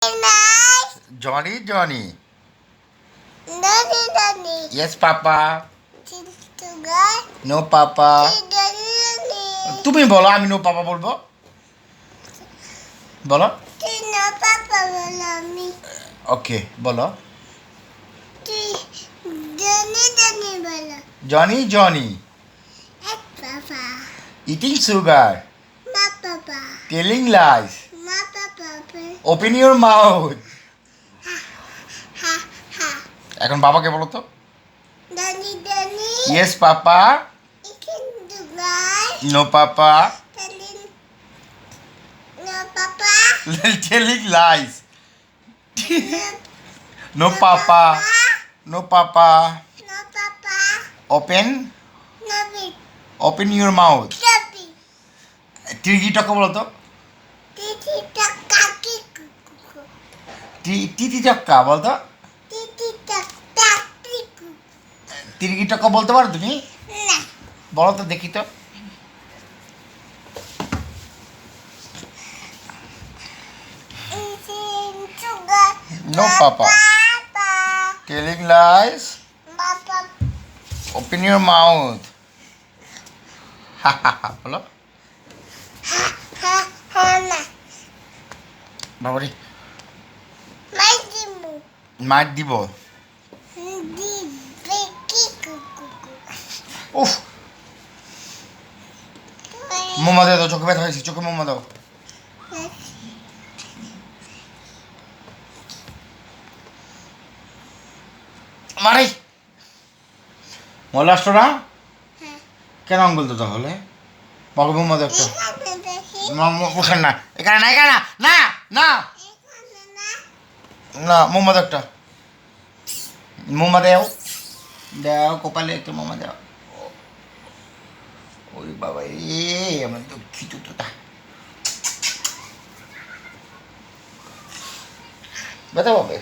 Nice. Johnny, Johnny. Daddy, Daddy. Yes, Papa. Sugar. No, Papa. Daddy. তুমি বলো, আমি no papa বলবো। বলো। তুই না পাপা বলো আমি। ওকে, বলো। তুই Johnny, Johnny বলো। Johnny, Johnny. এক পাপা। Eating sugar. মা পাপা। Telling lies. মা পাপা। Open your mouth. হা হা হা। এখন বাবাকে বলো তো। Daddy, Daddy. Yes, Papa. Eating sugar. No, Papa. Telling. No papa. Telling lies. No No, Papa. No, Papa. No papa. Open. No big. Open your mouth. Chubby. টিকি টকা বলো তো। Titi taka kiku. TT টক্কা বল তো। Titi taka kiku. টিকি টকা বলতে পারো তুমি? না। বলো তো দেখি তো। Eating sugar. No, papa. Papa. Telling lies. Papa. Open your mouth. Ha ha ha বলো। Ha ha ha na. বাবারে My dimu. মার দিব। Di kiku. উফ মোমা দাও, চোখে ব্যথা হয়েছে, চোখে মোমা দাও। মারে মলা আসতো না কেন আঙ্গুল তো তাহলে বাবা মোমা দাও একটা। ওখানে না, এখানে না, এখানে না, না না না, মোমা দাও একটা, মোমা দাও, দাও কপালে একটা মোমা দাও। ওরে বাবা রে, আমার দুঃখিত তোটা ব্যথা পাবে।